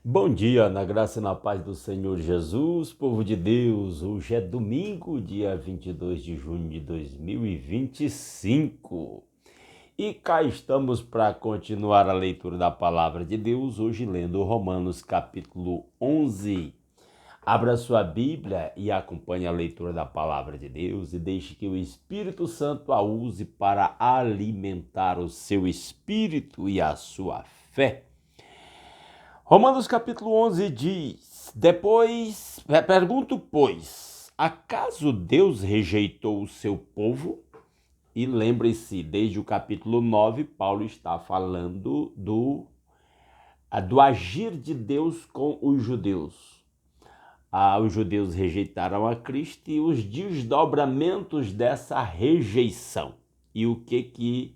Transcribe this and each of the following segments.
Bom dia, na graça e na paz do Senhor Jesus, povo de Deus. Hoje é domingo, dia 22 de junho de 2025. E cá estamos para continuar a leitura da palavra de Deus, hoje lendo Romanos capítulo 11. Abra sua Bíblia e acompanhe a leitura da palavra de Deus e deixe que o Espírito Santo a use para alimentar o seu espírito e a sua fé. Romanos capítulo 11 diz: pergunto, pois, acaso Deus rejeitou o seu povo? E lembre-se, desde o capítulo 9, Paulo está falando do agir de Deus com os judeus. Os judeus rejeitaram a Cristo e os desdobramentos dessa rejeição. E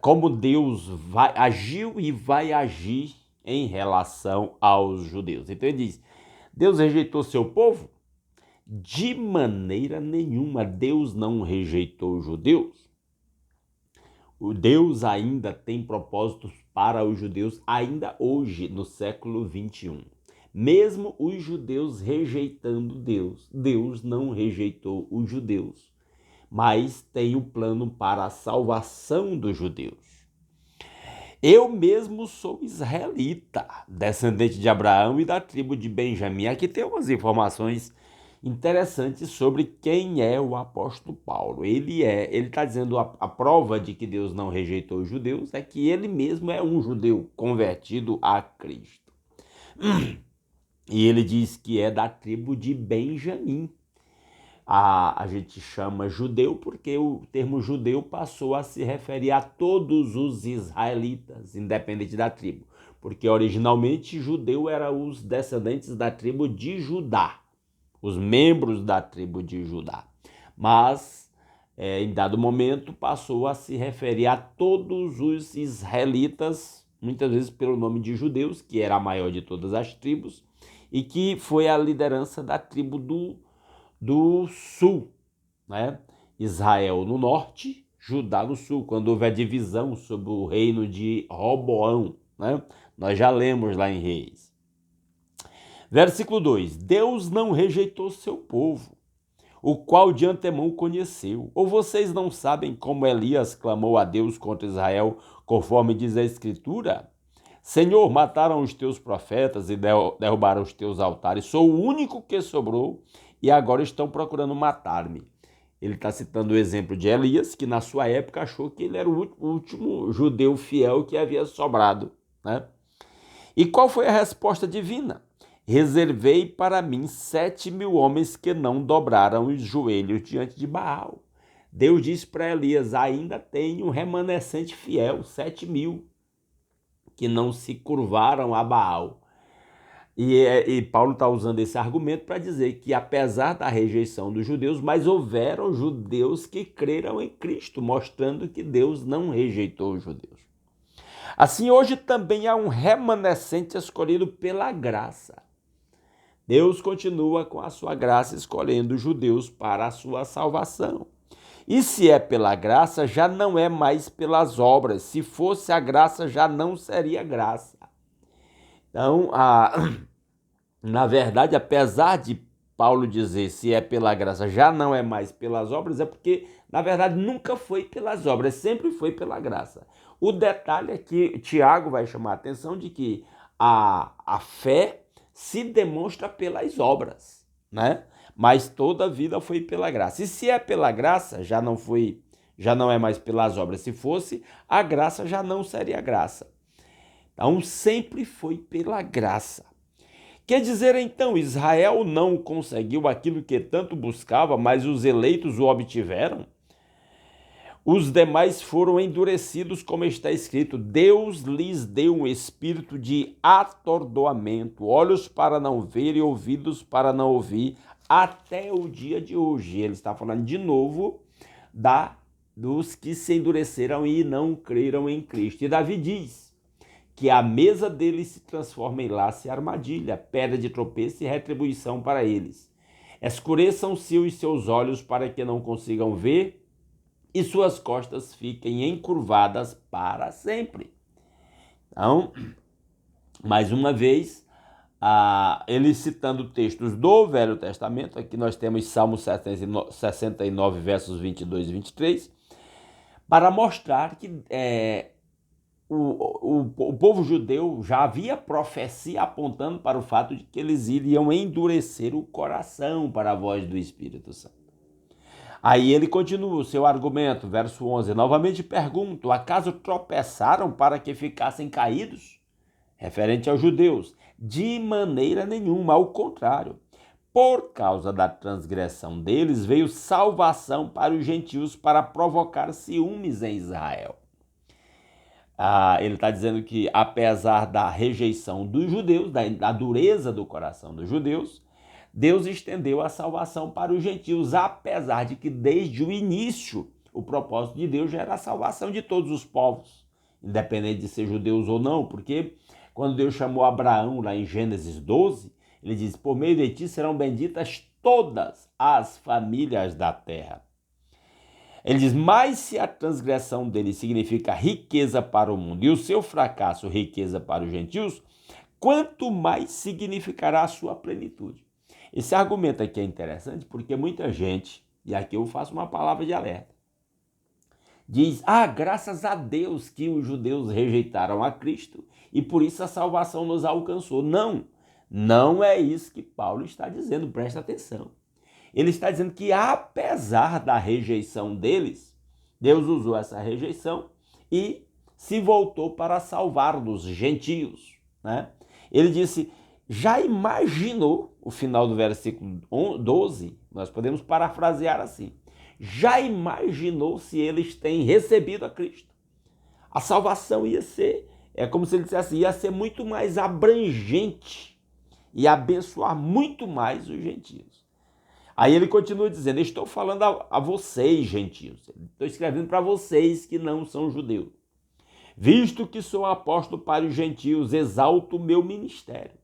como Deus agiu e vai agir em relação aos judeus. Então ele diz: Deus rejeitou seu povo? De maneira nenhuma. Deus não rejeitou os judeus. O Deus ainda tem propósitos para os judeus, ainda hoje, no século 21. Mesmo os judeus rejeitando Deus, Deus não rejeitou os judeus, mas tem o plano para a salvação dos judeus. Eu mesmo sou israelita, descendente de Abraão e da tribo de Benjamim. Aqui tem umas informações interessantes sobre quem é o apóstolo Paulo. Ele está dizendo a prova de que Deus não rejeitou os judeus é que ele mesmo é um judeu convertido a Cristo. E ele diz que é da tribo de Benjamim. A gente chama judeu porque o termo judeu passou a se referir a todos os israelitas, independente da tribo. Porque originalmente judeu eram os descendentes da tribo de Judá, os membros da tribo de Judá. Mas, em dado momento, passou a se referir a todos os israelitas, muitas vezes pelo nome de judeus, que era a maior de todas as tribos, e que foi a liderança da tribo do sul, né? Israel no norte, Judá no sul, quando houve a divisão sobre o reino de Roboão, né? Nós já lemos lá em Reis. Versículo 2: Deus não rejeitou seu povo, o qual de antemão conheceu. Ou vocês não sabem como Elias clamou a Deus contra Israel, conforme diz a Escritura? Senhor, mataram os teus profetas e derrubaram os teus altares. Sou o único que sobrou e agora estão procurando matar-me. Ele está citando o exemplo de Elias, que na sua época achou que ele era o último judeu fiel que havia sobrado, né? E qual foi a resposta divina? Reservei para mim 7.000 homens que não dobraram os joelhos diante de Baal. Deus disse para Elias: ainda tem um remanescente fiel, 7.000, que não se curvaram a Baal. E Paulo está usando esse argumento para dizer que, apesar da rejeição dos judeus, mas houveram judeus que creram em Cristo, mostrando que Deus não rejeitou os judeus. Assim, hoje também há um remanescente escolhido pela graça. Deus continua com a sua graça escolhendo os judeus para a sua salvação. E se é pela graça, já não é mais pelas obras. Se fosse a graça, já não seria graça. Então, na verdade, apesar de Paulo dizer se é pela graça, já não é mais pelas obras, é porque, na verdade, nunca foi pelas obras, sempre foi pela graça. O detalhe é que Tiago vai chamar a atenção de que a fé se demonstra pelas obras, né? Mas toda a vida foi pela graça. E se é pela graça, já não é mais pelas obras. Se fosse, a graça já não seria graça. Então, sempre foi pela graça. Quer dizer, então, Israel não conseguiu aquilo que tanto buscava, mas os eleitos o obtiveram? Os demais foram endurecidos, como está escrito: Deus lhes deu um espírito de atordoamento, olhos para não ver e ouvidos para não ouvir, até o dia de hoje. Ele está falando de novo dos que se endureceram e não creram em Cristo. E Davi diz que a mesa deles se transforma em laço e armadilha, pedra de tropeço e retribuição para eles. Escureçam-se os seus olhos para que não consigam ver e suas costas fiquem encurvadas para sempre. Então, mais uma vez, ele citando textos do Velho Testamento. Aqui nós temos Salmo 69, versos 22 e 23, para mostrar que o povo judeu já havia profecia apontando para o fato de que eles iriam endurecer o coração para a voz do Espírito Santo. Aí ele continua o seu argumento, verso 11, novamente pergunto, acaso tropeçaram para que ficassem caídos? Referente aos judeus, de maneira nenhuma, ao contrário. Por causa da transgressão deles, veio salvação para os gentios para provocar ciúmes em Israel. Ele está dizendo que, apesar da rejeição dos judeus, da dureza do coração dos judeus, Deus estendeu a salvação para os gentios, apesar de que, desde o início, o propósito de Deus já era a salvação de todos os povos, independente de ser judeus ou não, porque quando Deus chamou Abraão, lá em Gênesis 12, ele diz, por meio de ti serão benditas todas as famílias da terra. Ele diz, mas se a transgressão dele significa riqueza para o mundo e o seu fracasso riqueza para os gentios, quanto mais significará a sua plenitude? Esse argumento aqui é interessante porque muita gente, e aqui eu faço uma palavra de alerta, diz, graças a Deus que os judeus rejeitaram a Cristo e por isso a salvação nos alcançou. Não é isso que Paulo está dizendo, presta atenção. Ele está dizendo que apesar da rejeição deles, Deus usou essa rejeição e se voltou para salvar os gentios, né? Ele disse, já imaginou, o final do versículo 12, nós podemos parafrasear assim, já imaginou se eles têm recebido a Cristo? A salvação ia ser, como se ele dissesse, ia ser muito mais abrangente e abençoar muito mais os gentios. Aí ele continua dizendo, estou falando a vocês, gentios, estou escrevendo para vocês que não são judeus. Visto que sou apóstolo para os gentios, exalto o meu ministério.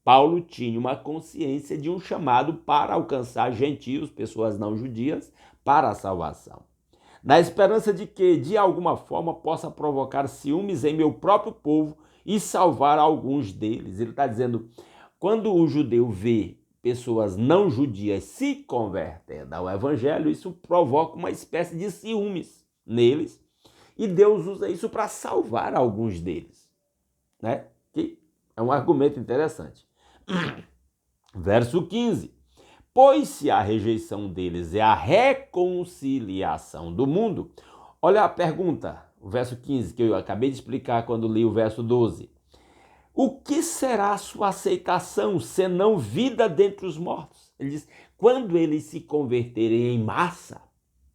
Paulo tinha uma consciência de um chamado para alcançar gentios, pessoas não judias, para a salvação. Na esperança de que, de alguma forma, possa provocar ciúmes em meu próprio povo e salvar alguns deles. Ele está dizendo, quando o judeu vê pessoas não judias se convertendo ao evangelho, isso provoca uma espécie de ciúmes neles e Deus usa isso para salvar alguns deles, né? Que é um argumento interessante. Verso 15. Pois se a rejeição deles é a reconciliação do mundo, olha a pergunta, o verso 15, que eu acabei de explicar quando li o verso 12. O que será a sua aceitação, senão vida dentre os mortos? Ele diz, quando eles se converterem em massa,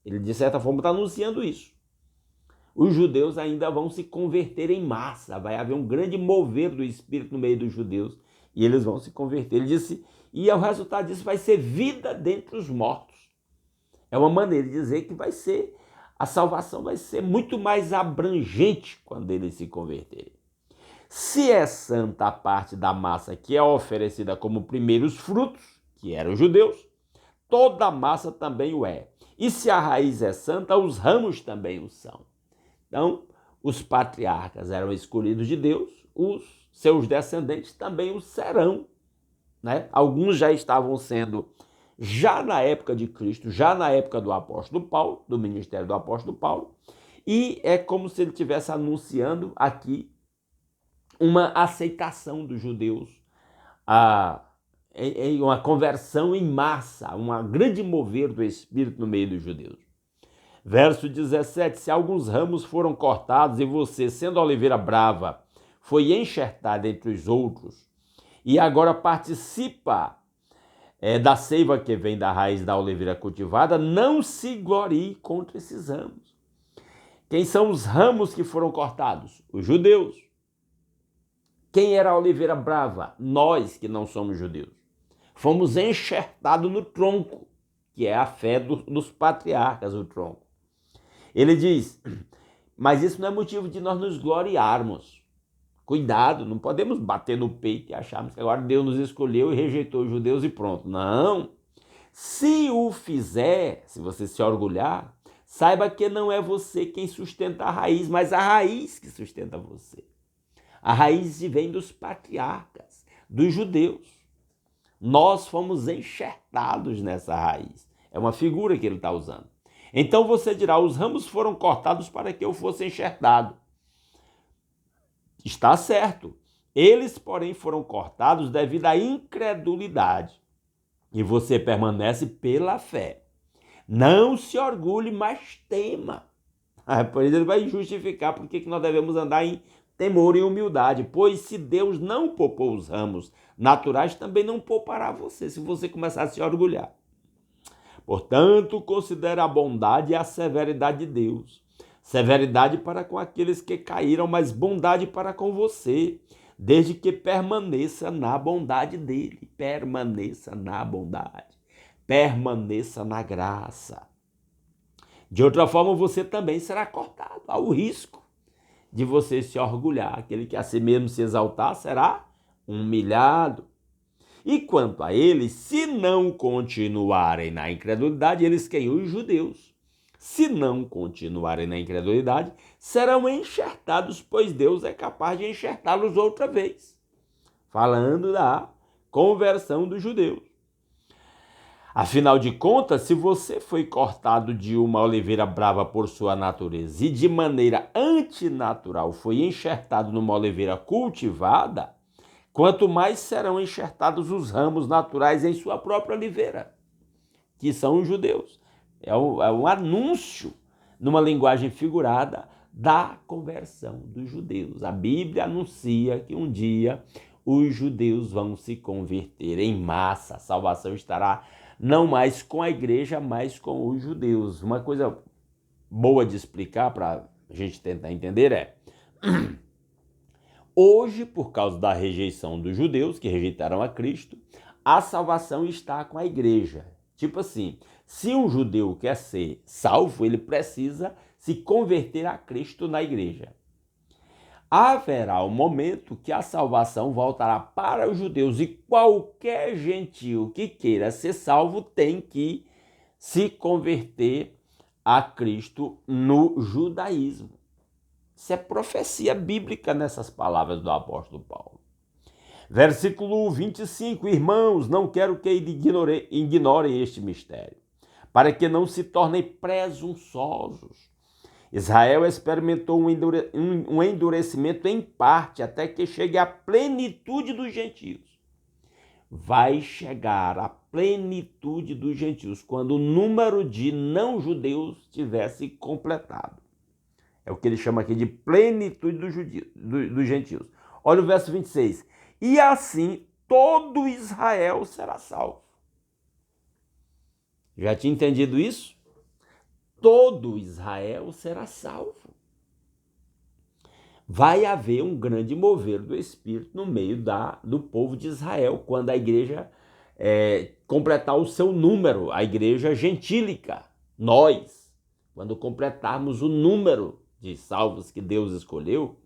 ele de certa forma está anunciando isso. Os judeus ainda vão se converter em massa, vai haver um grande mover do Espírito no meio dos judeus e eles vão se converter. Ele disse, e o resultado disso vai ser vida dentre os mortos. É uma maneira de dizer que a salvação vai ser muito mais abrangente quando eles se converterem. Se é santa a parte da massa que é oferecida como primeiros frutos, que eram os judeus, toda a massa também o é. E se a raiz é santa, os ramos também o são. Então, os patriarcas eram escolhidos de Deus, os seus descendentes também o serão, né? Alguns já estavam sendo, já na época de Cristo, já na época do apóstolo Paulo, do ministério do apóstolo Paulo, e é como se ele estivesse anunciando aqui uma aceitação dos judeus, uma conversão em massa, um grande mover do Espírito no meio dos judeus. Verso 17, se alguns ramos foram cortados e você, sendo oliveira brava, foi enxertada entre os outros e agora participa da seiva que vem da raiz da oliveira cultivada, não se glorie contra esses ramos. Quem são os ramos que foram cortados? Os judeus. Quem era a oliveira brava? Nós que não somos judeus. Fomos enxertados no tronco, que é a fé dos patriarcas, o tronco. Ele diz, mas isso não é motivo de nós nos gloriarmos. Cuidado, não podemos bater no peito e acharmos que agora Deus nos escolheu e rejeitou os judeus e pronto. Não. Se o fizer, se você se orgulhar, saiba que não é você quem sustenta a raiz, mas a raiz que sustenta você. A raiz vem dos patriarcas, dos judeus. Nós fomos enxertados nessa raiz. É uma figura que ele está usando. Então você dirá, os ramos foram cortados para que eu fosse enxertado. Está certo. Eles, porém, foram cortados devido à incredulidade. E você permanece pela fé. Não se orgulhe, mas tema. Por isso ele vai justificar por que nós devemos andar em temor e humildade. Pois se Deus não poupou os ramos naturais, também não poupará você, se você começar a se orgulhar. Portanto, considere a bondade e a severidade de Deus. Severidade para com aqueles que caíram, mas bondade para com você, desde que permaneça na bondade dele. Permaneça na bondade. Permaneça na graça. De outra forma, você também será cortado. Há o risco de você se orgulhar. Aquele que a si mesmo se exaltar será humilhado. E quanto a eles, se não continuarem na incredulidade, eles quem? Os judeus. Se não continuarem na incredulidade, serão enxertados, pois Deus é capaz de enxertá-los outra vez. Falando da conversão dos judeus. Afinal de contas, se você foi cortado de uma oliveira brava por sua natureza e de maneira antinatural foi enxertado numa oliveira cultivada, quanto mais serão enxertados os ramos naturais em sua própria oliveira, que são os judeus. É um anúncio, numa linguagem figurada, da conversão dos judeus. A Bíblia anuncia que um dia os judeus vão se converter em massa. A salvação estará não mais com a igreja, mas com os judeus. Uma coisa boa de explicar para a gente tentar entender é... Hoje, por causa da rejeição dos judeus, que rejeitaram a Cristo, a salvação está com a igreja. Tipo assim, se um judeu quer ser salvo, ele precisa se converter a Cristo na igreja. Haverá um momento que a salvação voltará para os judeus e qualquer gentio que queira ser salvo tem que se converter a Cristo no judaísmo. Isso é profecia bíblica nessas palavras do apóstolo Paulo. Versículo 25, irmãos, não quero que ignorem este mistério, para que não se tornem presunçosos. Israel experimentou um endurecimento em parte, até que chegue à plenitude dos gentios. Vai chegar à plenitude dos gentios, quando o número de não-judeus tivesse completado. É o que ele chama aqui de plenitude dos gentios. Olha o verso 26. E assim todo Israel será salvo. Já tinha entendido isso? Todo Israel será salvo. Vai haver um grande mover do Espírito no meio do povo de Israel, quando a igreja completar o seu número, a igreja gentílica, nós, quando completarmos o número de salvos que Deus escolheu,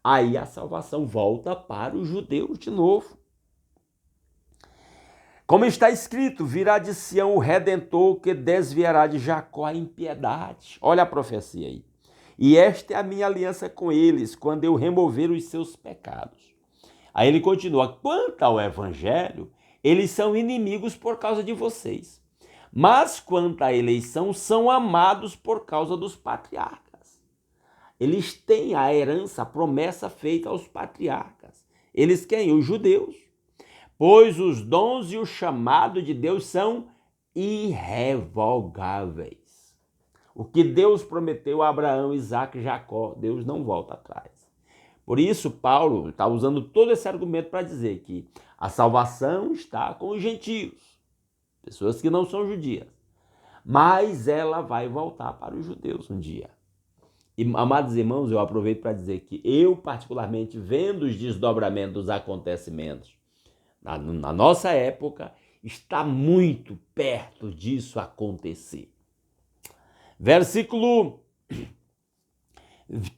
aí a salvação volta para os judeus de novo. Como está escrito, virá de Sião o Redentor que desviará de Jacó a impiedade. Olha a profecia aí. E esta é a minha aliança com eles, quando eu remover os seus pecados. Aí ele continua, quanto ao evangelho, eles são inimigos por causa de vocês. Mas quanto à eleição, são amados por causa dos patriarcas. Eles têm a herança, a promessa feita aos patriarcas. Eles quem? Os judeus. Pois os dons e o chamado de Deus são irrevogáveis. O que Deus prometeu a Abraão, Isaque e Jacó, Deus não volta atrás. Por isso, Paulo está usando todo esse argumento para dizer que a salvação está com os gentios, pessoas que não são judias, mas ela vai voltar para os judeus um dia. E, amados irmãos, eu aproveito para dizer que eu, particularmente, vendo os desdobramentos dos acontecimentos na nossa época, está muito perto disso acontecer. Versículo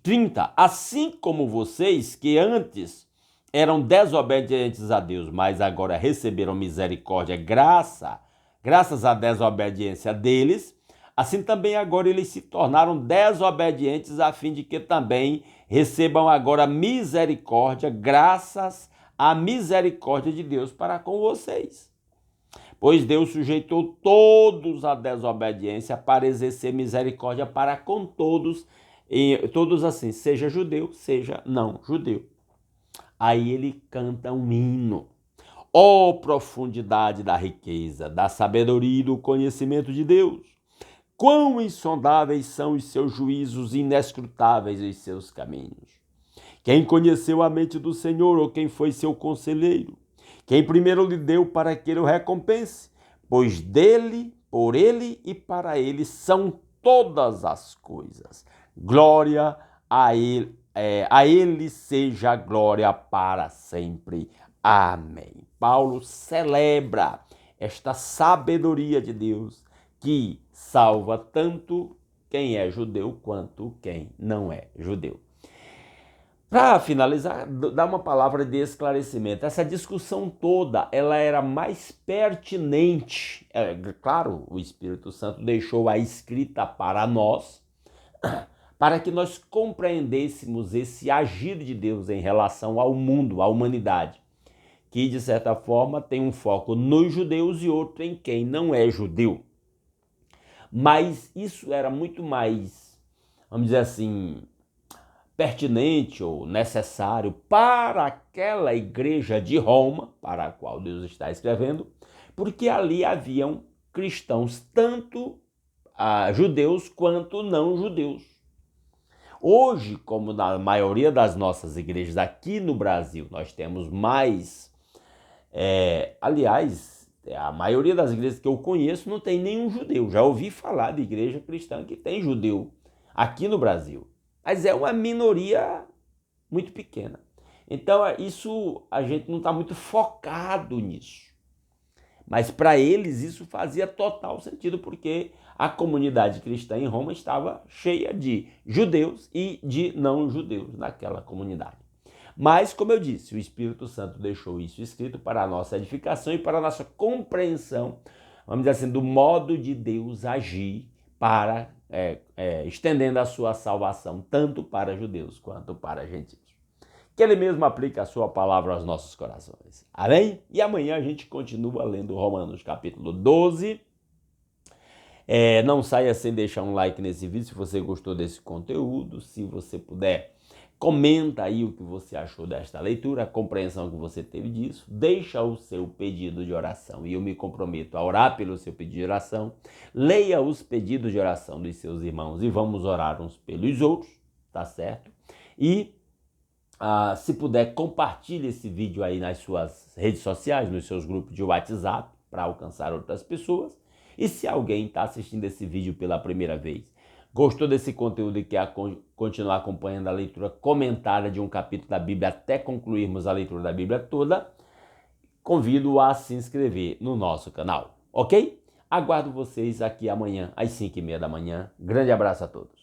30. Assim como vocês, que antes eram desobedientes a Deus, mas agora receberam misericórdia graças à desobediência deles, assim também agora eles se tornaram desobedientes a fim de que também recebam agora misericórdia, graças à misericórdia de Deus para com vocês. Pois Deus sujeitou todos à desobediência para exercer misericórdia para com todos, e todos assim, seja judeu, seja não judeu. Aí ele canta um hino. Ó profundidade da riqueza, da sabedoria e do conhecimento de Deus! Quão insondáveis são os seus juízos, inescrutáveis os seus caminhos! Quem conheceu a mente do Senhor, ou quem foi seu conselheiro? Quem primeiro lhe deu para que ele o recompense? Pois dele, por ele e para ele são todas as coisas. Glória a ele seja a glória para sempre. Amém. Paulo celebra esta sabedoria de Deus que salva tanto quem é judeu quanto quem não é judeu. Para finalizar, dar uma palavra de esclarecimento. Essa discussão toda, ela era mais pertinente. Claro, o Espírito Santo deixou a escrita para nós, para que nós compreendêssemos esse agir de Deus em relação ao mundo, à humanidade, que de certa forma tem um foco nos judeus e outro em quem não é judeu. Mas isso era muito mais, vamos dizer assim, pertinente ou necessário para aquela igreja de Roma, para a qual Deus está escrevendo, porque ali haviam cristãos, tanto judeus quanto não judeus. Hoje, como na maioria das nossas igrejas aqui no Brasil, nós temos mais, aliás, a maioria das igrejas que eu conheço não tem nenhum judeu. Já ouvi falar de igreja cristã que tem judeu aqui no Brasil. Mas é uma minoria muito pequena. Então, isso a gente não está muito focado nisso. Mas para eles isso fazia total sentido, porque a comunidade cristã em Roma estava cheia de judeus e de não-judeus naquela comunidade. Mas, como eu disse, o Espírito Santo deixou isso escrito para a nossa edificação e para a nossa compreensão, vamos dizer assim, do modo de Deus agir para estendendo a sua salvação tanto para judeus quanto para gentios. Que ele mesmo aplique a sua palavra aos nossos corações. Amém? E amanhã a gente continua lendo Romanos capítulo 12. Não saia sem deixar um like nesse vídeo se você gostou desse conteúdo. Se você puder, comenta aí o que você achou desta leitura, a compreensão que você teve disso. Deixa o seu pedido de oração e eu me comprometo a orar pelo seu pedido de oração. Leia os pedidos de oração dos seus irmãos e vamos orar uns pelos outros, tá certo? E se puder, compartilhe esse vídeo aí nas suas redes sociais, nos seus grupos de WhatsApp, para alcançar outras pessoas. E se alguém está assistindo esse vídeo pela primeira vez, gostou desse conteúdo e quer continuar acompanhando a leitura comentada de um capítulo da Bíblia até concluirmos a leitura da Bíblia toda, convido a se inscrever no nosso canal, ok? Aguardo vocês aqui amanhã às 5h30 da manhã. Grande abraço a todos.